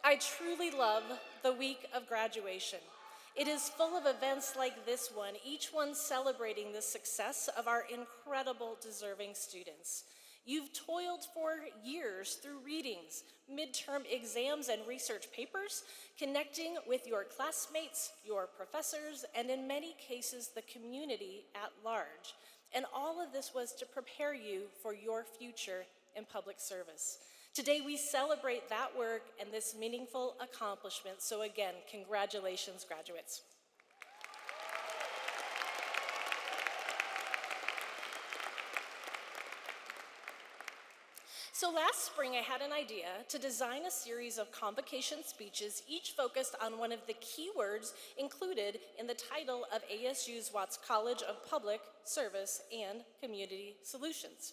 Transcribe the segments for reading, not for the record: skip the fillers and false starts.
I truly love the week of graduation. It is full of events like this one, each one celebrating the success of our incredible deserving students. You've toiled for years through readings, midterm exams, and research papers, connecting with your classmates, your professors, and in many cases, the community at large. And all of this was to prepare you for your future in public service. Today, we celebrate that work and this meaningful accomplishment. So again, congratulations, graduates. So last spring, I had an idea to design a series of convocation speeches, each focused on one of the key words included in the title of ASU's Watts College of Public Service and Community Solutions.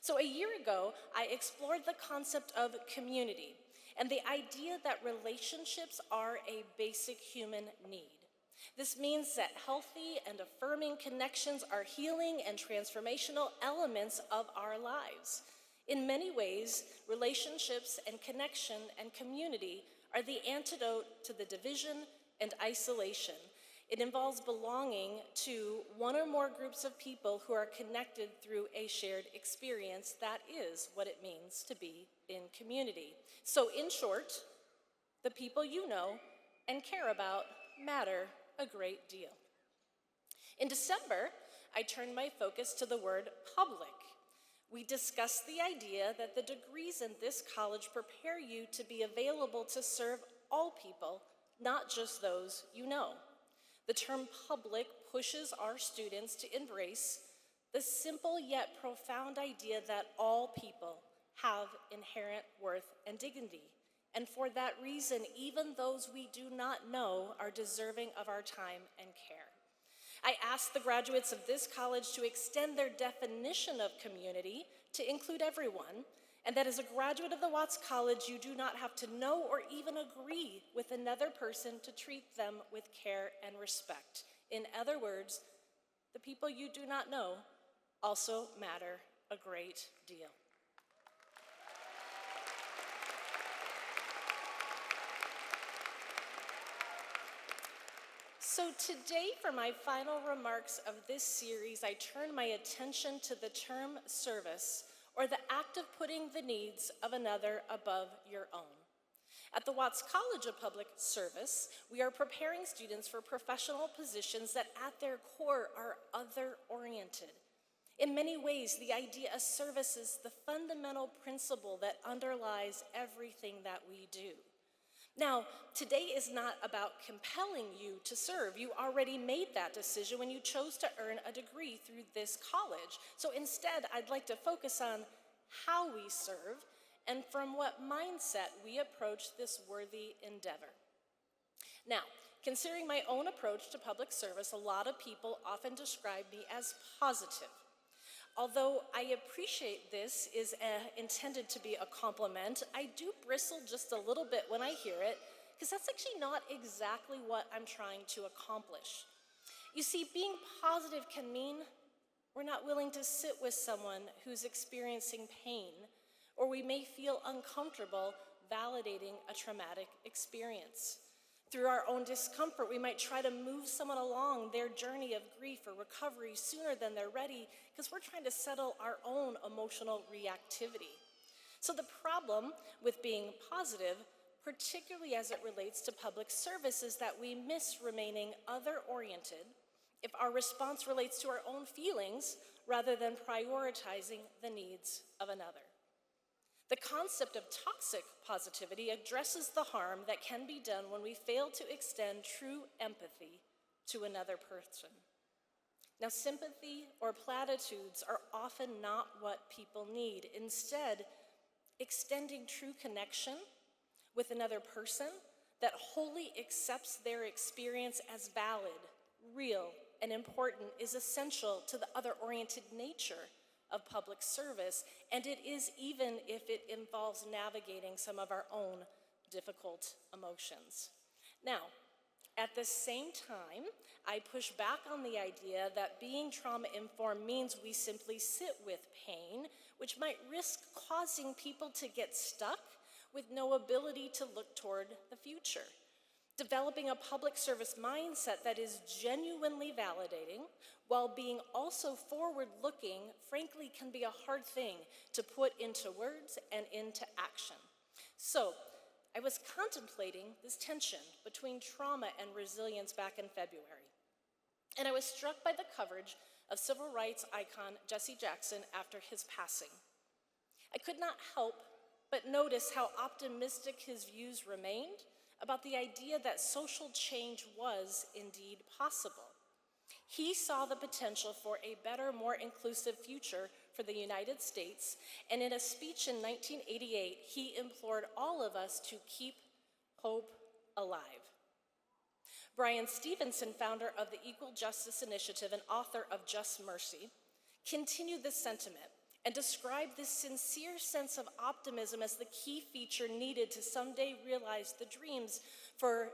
So a year ago, I explored the concept of community and the idea that relationships are a basic human need. This means that healthy and affirming connections are healing and transformational elements of our lives. In many ways, relationships and connection and community are the antidote to the division and isolation. It involves belonging to one or more groups of people who are connected through a shared experience. That is what it means to be in community. So in short, the people you know and care about matter a great deal. In December, I turned my focus to the word public. We discussed the idea that the degrees in this college prepare you to be available to serve all people, not just those you know. The term public pushes our students to embrace the simple yet profound idea that all people have inherent worth and dignity. And for that reason, even those we do not know are deserving of our time and care. I asked the graduates of this college to extend their definition of community to include everyone, and that as a graduate of the Watts College, you do not have to know or even agree with another person to treat them with care and respect. In other words, the people you do not know also matter a great deal. So today, for my final remarks of this series, I turn my attention to the term service, or the act of putting the needs of another above your own. At the Watts College of Public Service, we are preparing students for professional positions that at their core are other-oriented. In many ways, the idea of service is the fundamental principle that underlies everything that we do. Now, today is not about compelling you to serve. You already made that decision when you chose to earn a degree through this college. So instead, I'd like to focus on how we serve and from what mindset we approach this worthy endeavor. Now, considering my own approach to public service, a lot of people often describe me as positive. Although I appreciate this is intended to be a compliment, I do bristle just a little bit when I hear it, because that's actually not exactly what I'm trying to accomplish. You see, being positive can mean we're not willing to sit with someone who's experiencing pain, or we may feel uncomfortable validating a traumatic experience. Through our own discomfort, we might try to move someone along their journey of grief or recovery sooner than they're ready because we're trying to settle our own emotional reactivity. So the problem with being positive, particularly as it relates to public service, is that we miss remaining other-oriented if our response relates to our own feelings rather than prioritizing the needs of another. The concept of toxic positivity addresses the harm that can be done when we fail to extend true empathy to another person. Now, sympathy or platitudes are often not what people need. Instead, extending true connection with another person that wholly accepts their experience as valid, real, and important is essential to the other-oriented nature of public service, and it is even if it involves navigating some of our own difficult emotions. Now, at the same time, I push back on the idea that being trauma-informed means we simply sit with pain, which might risk causing people to get stuck with no ability to look toward the future. Developing a public service mindset that is genuinely validating while being also forward-looking, frankly, can be a hard thing to put into words and into action. So, I was contemplating this tension between trauma and resilience back in February. And I was struck by the coverage of civil rights icon Jesse Jackson after his passing. I could not help but notice how optimistic his views remained about the idea that social change was indeed possible. He saw the potential for a better, more inclusive future for the United States, and in a speech in 1988, he implored all of us to keep hope alive. Brian Stevenson, founder of the Equal Justice Initiative and author of Just Mercy, continued this sentiment and described this sincere sense of optimism as the key feature needed to someday realize the dreams for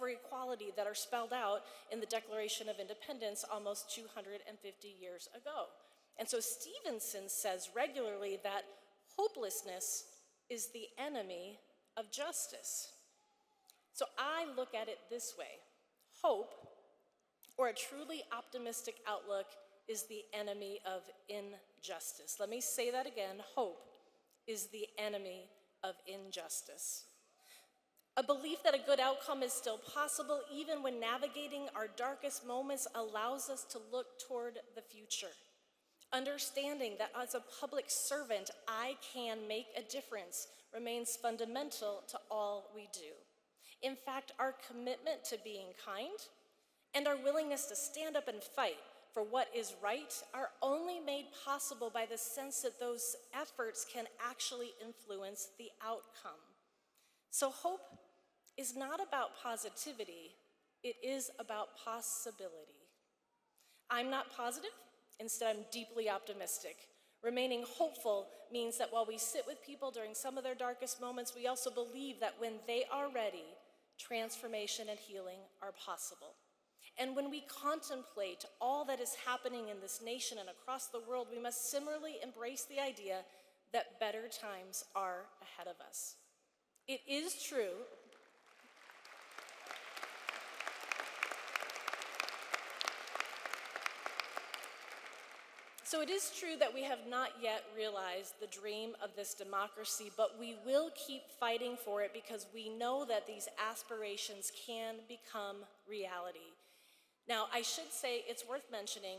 equality that are spelled out in the Declaration of Independence almost 250 years ago. And so Stevenson says regularly that hopelessness is the enemy of justice. So I look at it this way. Hope, or a truly optimistic outlook, is the enemy of injustice. Let me say that again. Hope is the enemy of injustice. A belief that a good outcome is still possible, even when navigating our darkest moments, allows us to look toward the future. Understanding that as a public servant, I can make a difference remains fundamental to all we do. In fact, our commitment to being kind and our willingness to stand up and fight for what is right are only made possible by the sense that those efforts can actually influence the outcome. So hope is not about positivity, it is about possibility. I'm not positive, instead I'm deeply optimistic. Remaining hopeful means that while we sit with people during some of their darkest moments, we also believe that when they are ready, transformation and healing are possible. And when we contemplate all that is happening in this nation and across the world, we must similarly embrace the idea that better times are ahead of us. It is true. So it is true that we have not yet realized the dream of this democracy, but we will keep fighting for it because we know that these aspirations can become reality. Now, I should say it's worth mentioning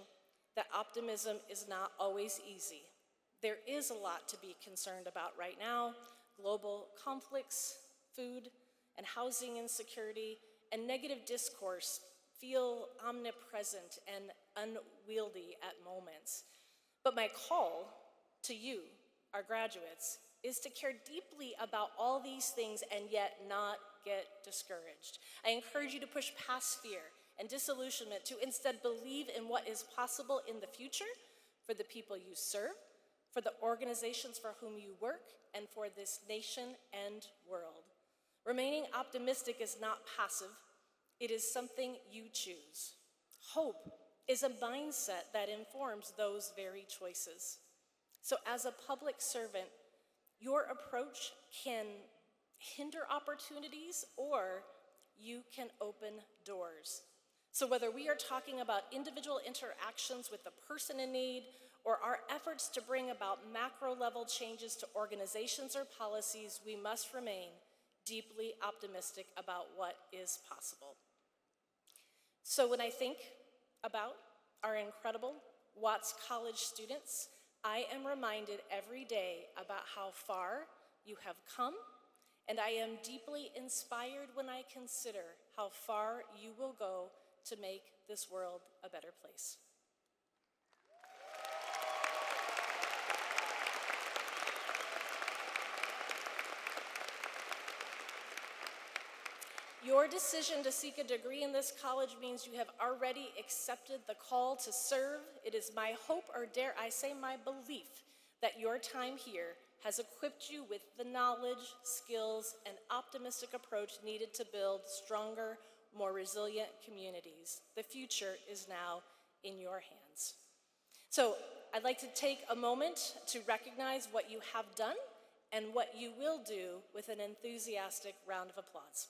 that optimism is not always easy. There is a lot to be concerned about right now: global conflicts, food and housing insecurity, and negative discourse feel omnipresent and unwieldy at moments. But my call to you, our graduates, is to care deeply about all these things and yet not get discouraged. I encourage you to push past fear and disillusionment to instead believe in what is possible in the future for the people you serve, for the organizations for whom you work, and for this nation and world. Remaining optimistic is not passive, it is something you choose. Hope is a mindset that informs those very choices. So as a public servant, your approach can hinder opportunities or you can open doors. So whether we are talking about individual interactions with the person in need or our efforts to bring about macro-level changes to organizations or policies, we must remain deeply optimistic about what is possible. So when I think about our incredible Watts College students, I am reminded every day about how far you have come, and I am deeply inspired when I consider how far you will go to make this world a better place. Your decision to seek a degree in this college means you have already accepted the call to serve. It is my hope, or dare I say my belief, that your time here has equipped you with the knowledge, skills, and optimistic approach needed to build stronger, more resilient communities. The future is now in your hands. So I'd like to take a moment to recognize what you have done and what you will do with an enthusiastic round of applause.